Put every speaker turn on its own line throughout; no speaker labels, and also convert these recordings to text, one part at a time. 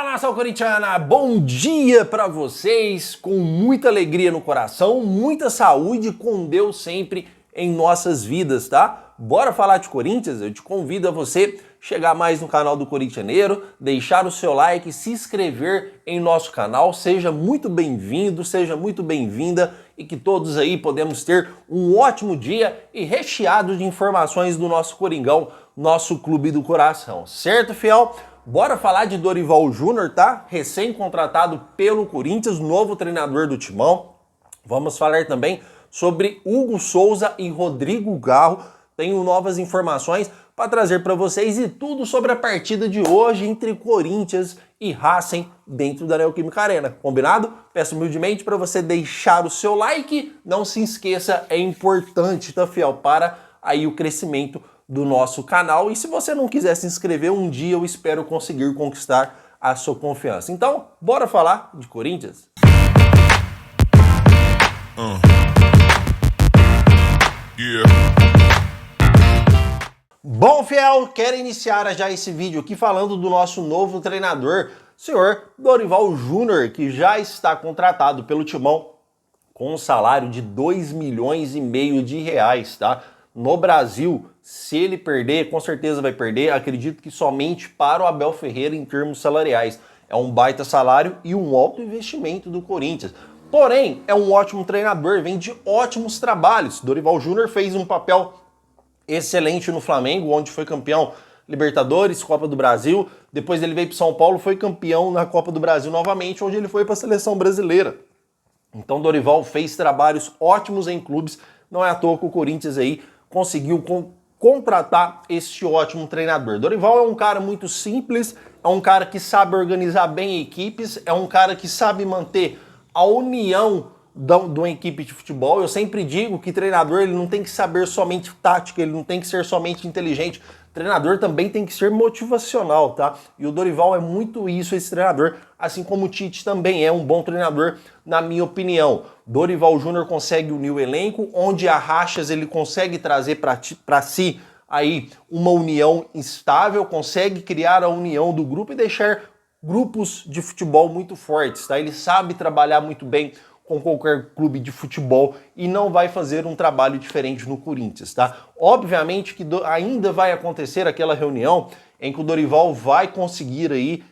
Fala, nação corintiana! Bom dia para vocês, com muita alegria no coração, muita saúde, com Deus sempre em nossas vidas, tá? Bora falar de Corinthians? Eu te convido a você chegar mais no canal do Corintianeiro, deixar o seu like, se inscrever em nosso canal. Seja muito bem-vindo, seja muito bem-vinda e que todos aí podemos ter um ótimo dia e recheado de informações do nosso Coringão, nosso clube do coração. Certo, fiel? Bora falar de Dorival Júnior, tá? Recém-contratado pelo Corinthians, novo treinador do Timão. Vamos falar também sobre Hugo Souza e Rodrigo Garro. Tenho novas informações para trazer para vocês e tudo sobre a partida de hoje entre Corinthians e Racing dentro da Neoquímica Arena. Combinado? Peço humildemente para você deixar o seu like. Não se esqueça, é importante, tá, fiel? Para aí o crescimento do nosso canal. E se você não quiser se inscrever, um dia eu espero conseguir conquistar a sua confiança. Então, bora falar de Corinthians? Bom, fiel, quero iniciar já esse vídeo aqui falando do nosso novo treinador, senhor Dorival Júnior, que já está contratado pelo Timão com um salário de 2,5 milhões de reais, tá? No Brasil, se ele perder, com certeza vai perder, acredito que somente para o Abel Ferreira em termos salariais. É um baita salário e um alto investimento do Corinthians. Porém, é um ótimo treinador, vem de ótimos trabalhos. Dorival Júnior fez um papel excelente no Flamengo, onde foi campeão Libertadores, Copa do Brasil. Depois ele veio para São Paulo, foi campeão na Copa do Brasil novamente, onde ele foi para a seleção brasileira. Então Dorival fez trabalhos ótimos em clubes. Não é à toa que o Corinthians aí conseguiu contratar este ótimo treinador. Dorival é um cara muito simples, é um cara que sabe organizar bem equipes, é um cara que sabe manter a união de uma equipe de futebol. Eu sempre digo que treinador ele não tem que saber somente tática, ele não tem que ser somente inteligente. Treinador também tem que ser motivacional, tá? E o Dorival é muito isso, esse treinador, assim como o Tite também é um bom treinador, na minha opinião. Dorival Júnior consegue unir o elenco, onde a rachas ele consegue trazer para si aí uma união estável, consegue criar a união do grupo e deixar grupos de futebol muito fortes, tá? Ele sabe trabalhar muito bem com qualquer clube de futebol e não vai fazer um trabalho diferente no Corinthians, tá? Obviamente que ainda vai acontecer aquela reunião em que o Dorival vai conseguir aí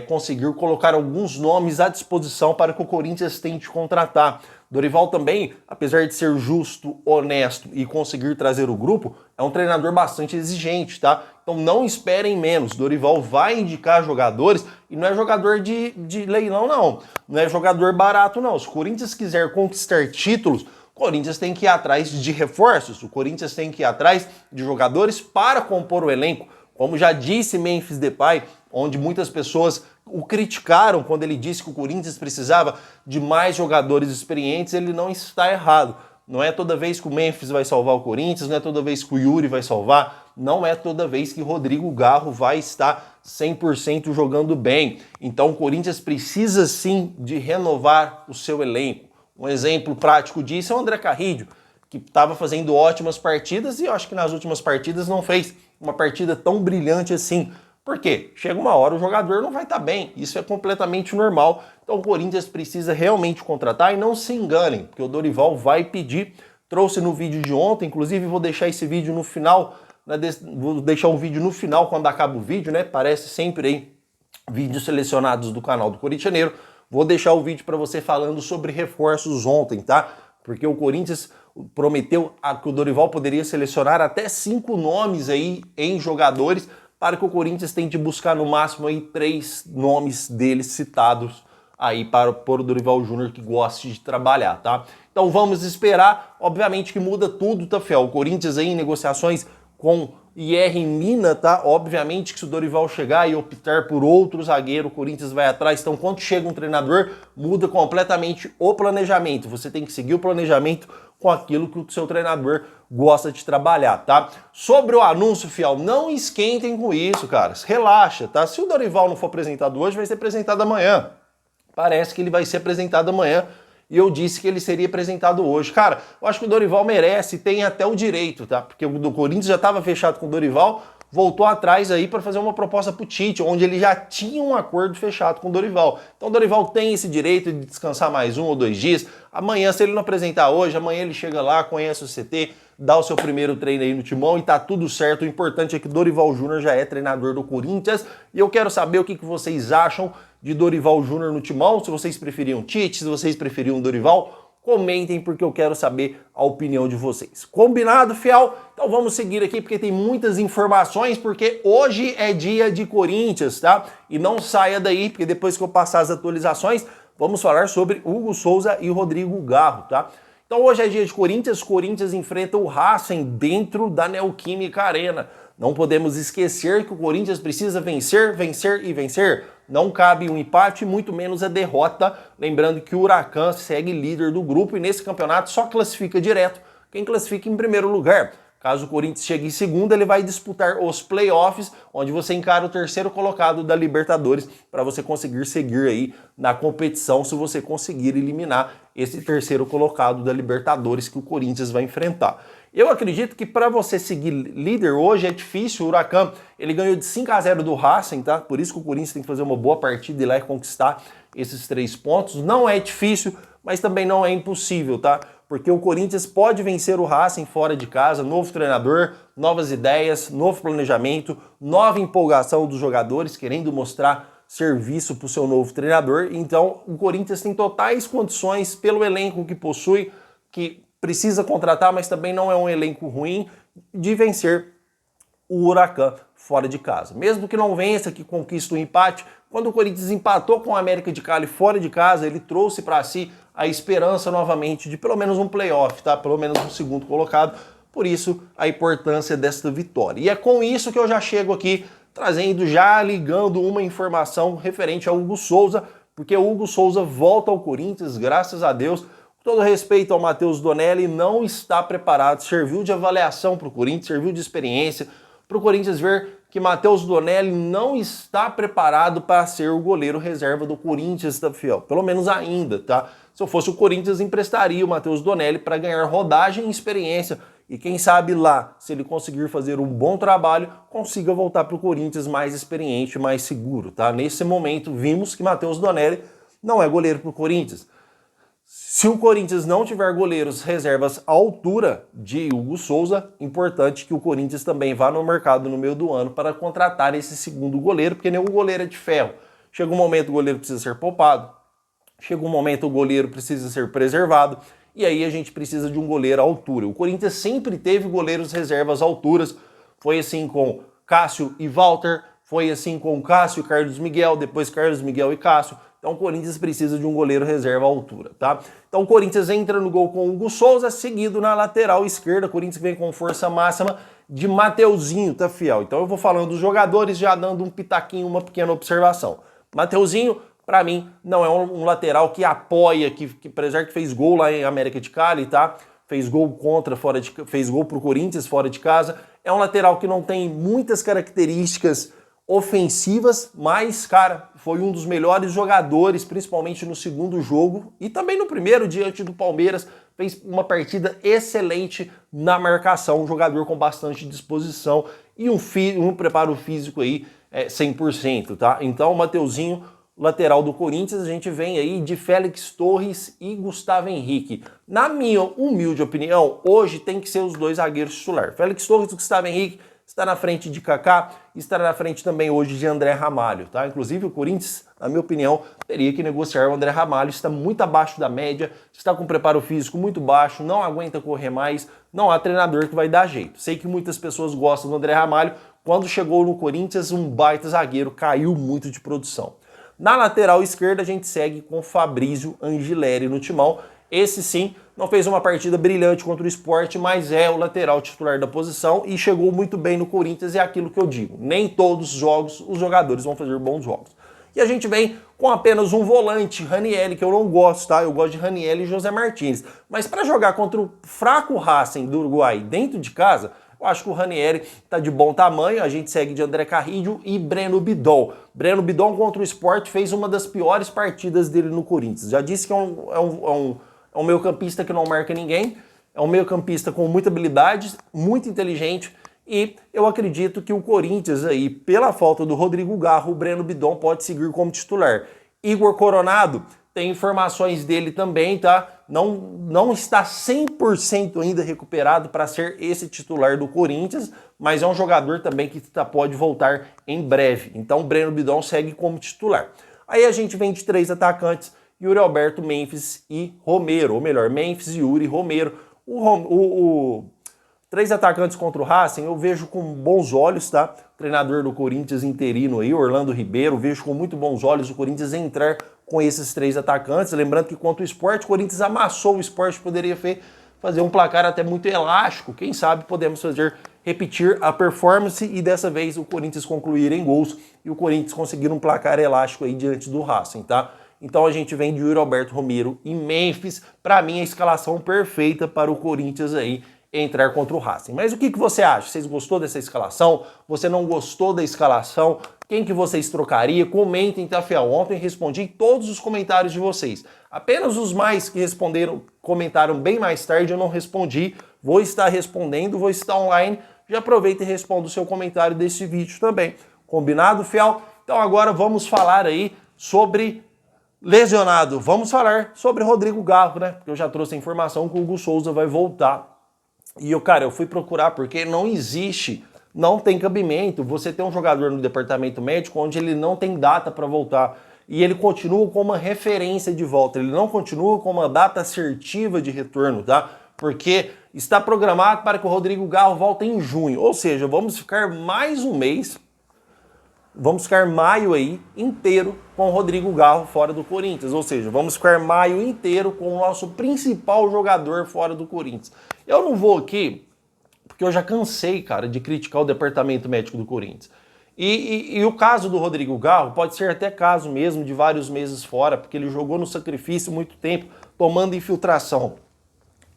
conseguir colocar alguns nomes à disposição para que o Corinthians tente contratar. Dorival também, apesar de ser justo, honesto e conseguir trazer o grupo, é um treinador bastante exigente, tá? Então não esperem menos. Dorival vai indicar jogadores e não é jogador de leilão, não. Não é jogador barato, não. Se o Corinthians quiser conquistar títulos, o Corinthians tem que ir atrás de reforços. O Corinthians tem que ir atrás de jogadores para compor o elenco. Como já disse Memphis Depay, onde muitas pessoas o criticaram quando ele disse que o Corinthians precisava de mais jogadores experientes, ele não está errado. Não é toda vez que o Memphis vai salvar o Corinthians, não é toda vez que o Yuri vai salvar, não é toda vez que Rodrigo Garro vai estar 100% jogando bem. Então o Corinthians precisa sim de renovar o seu elenco. Um exemplo prático disso é o André Carrillo, que estava fazendo ótimas partidas e eu acho que nas últimas partidas não fez uma partida tão brilhante assim. Por quê? Chega uma hora o jogador não vai estar bem, isso é completamente normal. Então o Corinthians precisa realmente contratar e não se enganem, porque o Dorival vai pedir. Trouxe no vídeo de ontem, inclusive vou deixar esse vídeo no final, vou deixar o vídeo no final quando acaba o vídeo, né? Parece sempre aí vídeos selecionados do canal do Corintianeiro. Vou deixar o vídeo para você falando sobre reforços ontem, tá? Porque o Corinthians prometeu que o Dorival poderia selecionar até 5 nomes aí em jogadores para que o Corinthians tente buscar no máximo aí 3 nomes deles citados aí para o Dorival Júnior que goste de trabalhar, tá? Então vamos esperar, obviamente que muda tudo, tá, fiel? O Corinthians aí em negociações com IR Mina, tá? Obviamente que se o Dorival chegar e optar por outro zagueiro, o Corinthians vai atrás. Então, quando chega um treinador, muda completamente o planejamento. Você tem que seguir o planejamento com aquilo que o seu treinador gosta de trabalhar, tá? Sobre o anúncio, fiel, não esquentem com isso, caras. Relaxa, tá? Se o Dorival não for apresentado hoje, vai ser apresentado amanhã. Parece que ele vai ser apresentado amanhã. E eu disse que ele seria apresentado hoje. Cara, eu acho que o Dorival merece, tem até o direito, tá? Porque o do Corinthians já estava fechado com o Dorival, voltou atrás aí para fazer uma proposta para o Tite, onde ele já tinha um acordo fechado com o Dorival. Então o Dorival tem esse direito de descansar mais 1 ou 2 dias. Amanhã, se ele não apresentar hoje, amanhã ele chega lá, conhece o CT, dá o seu primeiro treino aí no Timão e tá tudo certo. O importante é que Dorival Júnior já é treinador do Corinthians e eu quero saber o que vocês acham de Dorival Júnior no Timão, se vocês preferiam Tite, se vocês preferiam Dorival. Comentem porque eu quero saber a opinião de vocês. Combinado, fiel? Então vamos seguir aqui porque tem muitas informações, porque hoje é dia de Corinthians, tá? E não saia daí, porque depois que eu passar as atualizações, vamos falar sobre Hugo Souza e Rodrigo Garro, tá? Então hoje é dia de Corinthians, Corinthians enfrenta o Racing dentro da Neoquímica Arena. Não podemos esquecer que o Corinthians precisa vencer, vencer e vencer. Não cabe um empate, muito menos a derrota. Lembrando que o Huracan segue líder do grupo e nesse campeonato só classifica direto quem classifica em primeiro lugar. Caso o Corinthians chegue em segundo, ele vai disputar os playoffs, onde você encara o terceiro colocado da Libertadores para você conseguir seguir aí na competição, se você conseguir eliminar esse terceiro colocado da Libertadores que o Corinthians vai enfrentar. Eu acredito que para você seguir líder hoje é difícil. O Huracan, ele ganhou de 5-0 do Racing, tá? Por isso que o Corinthians tem que fazer uma boa partida e ir lá e conquistar esses 3 pontos. Não é difícil, mas também não é impossível, tá? Porque o Corinthians pode vencer o Racing fora de casa, novo treinador, novas ideias, novo planejamento, nova empolgação dos jogadores querendo mostrar serviço para o seu novo treinador. Então o Corinthians tem totais condições, pelo elenco que possui, que precisa contratar, mas também não é um elenco ruim, de vencer o Huracan fora de casa. Mesmo que não vença, que conquista o empate, quando o Corinthians empatou com o América de Cali fora de casa, ele trouxe para si a esperança novamente de pelo menos um playoff, tá? Pelo menos um segundo colocado. Por isso, a importância desta vitória. E é com isso que eu já chego aqui, trazendo, já ligando uma informação referente ao Hugo Souza, porque o Hugo Souza volta ao Corinthians, graças a Deus. Todo respeito ao Matheus Donelli, não está preparado, serviu de avaliação para o Corinthians, serviu de experiência para o Corinthians ver que Matheus Donelli não está preparado para ser o goleiro reserva do Corinthians, tá, fiel? Pelo menos ainda, tá? Se eu fosse o Corinthians, emprestaria o Matheus Donelli para ganhar rodagem e experiência e quem sabe lá, se ele conseguir fazer um bom trabalho, consiga voltar para o Corinthians mais experiente, mais seguro, tá? Nesse momento, vimos que Matheus Donelli não é goleiro para o Corinthians. Se o Corinthians não tiver goleiros reservas à altura de Hugo Souza, importante que o Corinthians também vá no mercado no meio do ano para contratar esse segundo goleiro, porque nenhum goleiro é de ferro. Chega um momento o goleiro precisa ser poupado, chega um momento o goleiro precisa ser preservado, e aí a gente precisa de um goleiro à altura. O Corinthians sempre teve goleiros reservas à alturas, foi assim com Cássio e Walter, foi assim com Cássio e Carlos Miguel, depois Carlos Miguel e Cássio. Então o Corinthians precisa de um goleiro reserva à altura, tá? Então o Corinthians entra no gol com o Hugo Souza, seguido na lateral esquerda. O Corinthians vem com força máxima de Mateuzinho, tá, fiel? Então eu vou falando dos jogadores, já dando um pitaquinho, uma pequena observação. Mateuzinho, para mim, não é um lateral que apoia, que apesar que fez gol lá em América de Cali, tá? Fez gol fez gol pro Corinthians fora de casa. É um lateral que não tem muitas características ofensivas, mas, cara, foi um dos melhores jogadores, principalmente no segundo jogo e também no primeiro, diante do Palmeiras, fez uma partida excelente na marcação, um jogador com bastante disposição e um preparo físico aí 100%, tá? Então, o Mateuzinho, lateral do Corinthians, a gente vem aí de Félix Torres e Gustavo Henrique. Na minha humilde opinião, hoje tem que ser os 2 zagueiros titulares. Félix Torres e Gustavo Henrique está na frente de Kaká e está na frente também hoje de André Ramalho, tá? Inclusive o Corinthians, na minha opinião, teria que negociar o André Ramalho, está muito abaixo da média, está com preparo físico muito baixo, não aguenta correr mais, não há treinador que vai dar jeito. Sei que muitas pessoas gostam do André Ramalho, quando chegou no Corinthians, um baita zagueiro, caiu muito de produção. Na lateral esquerda a gente segue com Fabrício Angileri no timão. Esse sim, não fez uma partida brilhante contra o Sport, mas é o lateral titular da posição e chegou muito bem no Corinthians, é aquilo que eu digo. Nem todos os jogos os jogadores vão fazer bons jogos. E a gente vem com apenas um volante, Ranieri, que eu não gosto, tá? Eu gosto de Ranieri e José Martins. Mas para jogar contra o fraco Racing do Uruguai dentro de casa, eu acho que o Ranieri tá de bom tamanho. A gente segue de André Carrillo e Breno Bidon. Breno Bidon contra o Sport fez uma das piores partidas dele no Corinthians. Já disse que é um meio-campista que não marca ninguém, é um meio-campista com muita habilidade, muito inteligente E eu acredito que o Corinthians aí, pela falta do Rodrigo Garro, o Breno Bidon pode seguir como titular. Igor Coronado, tem informações dele também, tá? Não está 100% ainda recuperado para ser esse titular do Corinthians, mas é um jogador também que pode voltar em breve. Então o Breno Bidon segue como titular. Aí a gente vem de 3 atacantes, Yuri Alberto, Memphis e Romero. Ou melhor, Memphis, Yuri e Romero. 3 atacantes contra o Racing eu vejo com bons olhos, tá? O treinador do Corinthians interino aí, Orlando Ribeiro, vejo com muito bons olhos o Corinthians entrar com esses 3 atacantes. Lembrando que contra o Sport, o Corinthians amassou o Sport, poderia fazer um placar até muito elástico. Quem sabe podemos repetir a performance e dessa vez o Corinthians concluir em gols e o Corinthians conseguir um placar elástico aí diante do Racing, tá? Então a gente vem de Yuri Alberto, Romero e Memphis. Para mim, a escalação perfeita para o Corinthians aí entrar contra o Racing. Mas o que você acha? Vocês gostou dessa escalação? Você não gostou da escalação? Quem que vocês trocaria? Comentem, tá, fiel? Ontem respondi todos os comentários de vocês. Apenas os mais que comentaram bem mais tarde, eu não respondi. Vou estar respondendo, vou estar online. Já aproveita e responda o seu comentário desse vídeo também. Combinado, fiel? Então agora vamos falar aí sobre lesionado. Vamos falar sobre Rodrigo Garro, né? Porque eu já trouxe a informação que o Hugo Souza vai voltar. E eu fui procurar porque não tem cabimento você ter um jogador no departamento médico onde ele não tem data para voltar. E ele continua com uma referência de volta, ele não continua com uma data assertiva de retorno, tá? Porque está programado para que o Rodrigo Garro volte em junho. Ou seja, vamos ficar mais um mês, vamos ficar maio aí inteiro com o Rodrigo Garro fora do Corinthians. Ou seja, vamos ficar maio inteiro com o nosso principal jogador fora do Corinthians. Eu não vou aqui, porque eu já cansei, cara, de criticar o departamento médico do Corinthians. E o caso do Rodrigo Garro pode ser até caso mesmo de vários meses fora, porque ele jogou no sacrifício muito tempo, tomando infiltração.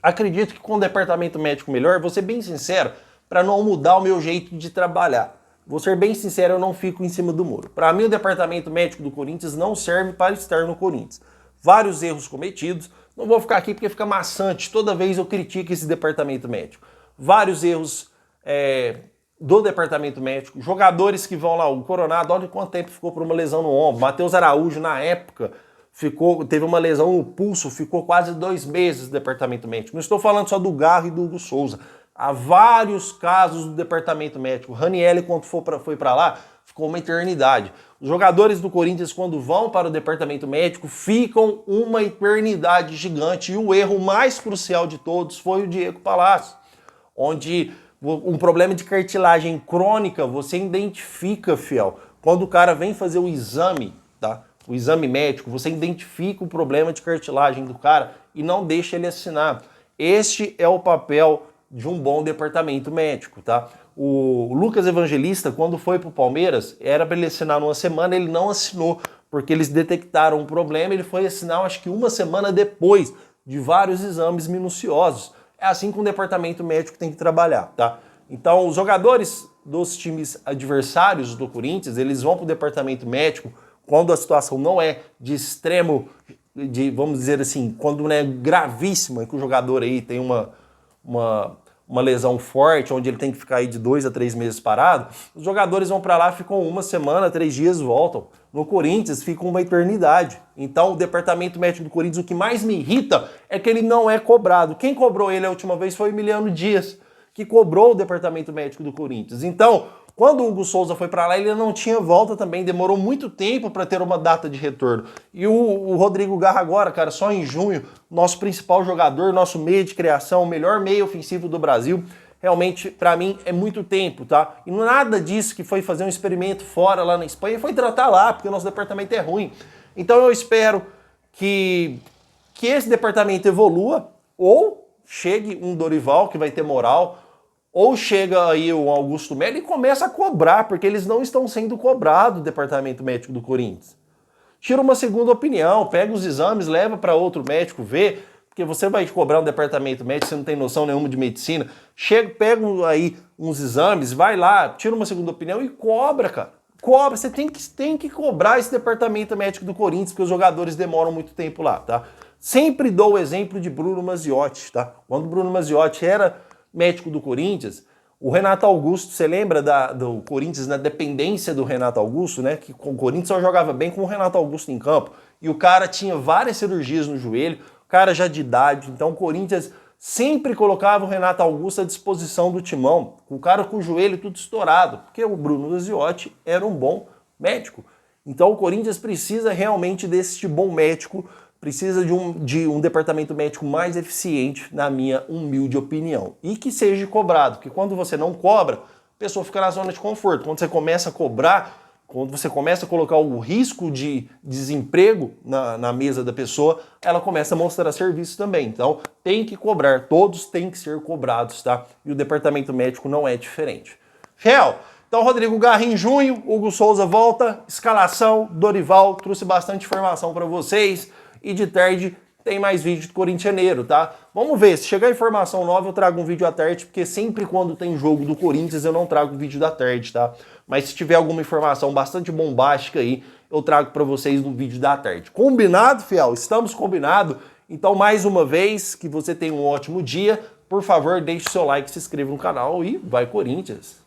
Acredito que com o departamento médico melhor, vou ser bem sincero, para não mudar o meu jeito de trabalhar. Vou ser bem sincero, eu não fico em cima do muro. Para mim, o departamento médico do Corinthians não serve para estar no Corinthians. Vários erros cometidos. Não vou ficar aqui porque fica maçante. Toda vez eu critico esse departamento médico. Vários erros do departamento médico. Jogadores que vão lá, o Coronado, olha quanto tempo ficou por uma lesão no ombro. Matheus Araújo, na época, teve uma lesão no pulso, ficou quase 2 meses no departamento médico. Não estou falando só do Garro e do Hugo Souza. Há vários casos do departamento médico. O Ranieri, quando foi para lá, ficou uma eternidade. Os jogadores do Corinthians, quando vão para o departamento médico, ficam uma eternidade gigante. E o erro mais crucial de todos foi o Diego Palacio, onde um problema de cartilagem crônica você identifica, fiel. Quando o cara vem fazer o exame, tá? O exame médico, você identifica o problema de cartilagem do cara e não deixa ele assinar. Este é o papel de um bom departamento médico, tá? O Lucas Evangelista, quando foi pro Palmeiras, era para ele assinar numa semana, ele não assinou, porque eles detectaram um problema, ele foi assinar, acho que uma semana depois de vários exames minuciosos. É assim que um departamento médico tem que trabalhar, tá? Então, os jogadores dos times adversários do Corinthians, eles vão pro departamento médico quando a situação não é de extremo, vamos dizer assim, quando não é gravíssima, que o jogador aí tem uma lesão forte, onde ele tem que ficar aí de 2 a 3 meses parado, os jogadores vão para lá, ficam uma semana, 3 dias, voltam. No Corinthians ficam uma eternidade. Então o departamento médico do Corinthians, o que mais me irrita é que ele não é cobrado. Quem cobrou ele a última vez foi o Emiliano Dias, que cobrou o departamento médico do Corinthians. Então, quando o Hugo Souza foi para lá, ele não tinha volta também, demorou muito tempo para ter uma data de retorno. E o Rodrigo Garro agora, cara, só em junho, nosso principal jogador, nosso meia de criação, o melhor meia ofensivo do Brasil, realmente, para mim, é muito tempo, tá? E nada disso que foi fazer um experimento fora lá na Espanha, foi tratar lá, porque o nosso departamento é ruim. Então eu espero que esse departamento evolua, ou chegue um Dorival, que vai ter moral, ou chega aí o Augusto Melo e começa a cobrar, porque eles não estão sendo cobrados do departamento médico do Corinthians. Tira uma segunda opinião, pega os exames, leva para outro médico ver, porque você vai cobrar um departamento médico, você não tem noção nenhuma de medicina. Pega aí uns exames, vai lá, tira uma segunda opinião e cobra, cara. Cobra, você tem que cobrar esse departamento médico do Corinthians, porque os jogadores demoram muito tempo lá, tá? Sempre dou o exemplo de Bruno Maziotti, tá? Quando o Bruno Maziotti era médico do Corinthians, O Renato Augusto, você lembra do Corinthians na dependência do Renato Augusto, né? Que o Corinthians só jogava bem com o Renato Augusto em campo. E o cara tinha várias cirurgias no joelho, o cara já de idade. Então o Corinthians sempre colocava o Renato Augusto à disposição do timão. O cara com o joelho tudo estourado. Porque o Bruno Gagliotti era um bom médico. Então o Corinthians precisa realmente desse bom médico, precisa de um departamento médico mais eficiente, na minha humilde opinião. E que seja cobrado, porque quando você não cobra, a pessoa fica na zona de conforto. Quando você começa a cobrar, quando você começa a colocar o risco de desemprego na mesa da pessoa, ela começa a mostrar serviço também. Então tem que cobrar, todos têm que ser cobrados, tá? E o departamento médico não é diferente. Fiel! Então, Rodrigo Garra em junho, Hugo Souza volta, escalação, Dorival, trouxe bastante informação para vocês. E de tarde tem mais vídeo do corintianeiro, tá? Vamos ver, se chegar informação nova eu trago um vídeo à tarde, porque sempre quando tem jogo do Corinthians eu não trago vídeo da tarde, tá? Mas se tiver alguma informação bastante bombástica aí, eu trago para vocês no vídeo da tarde. Combinado, fiel? Estamos combinados. Então, mais uma vez, que você tenha um ótimo dia. Por favor, deixe seu like, se inscreva no canal e vai Corinthians!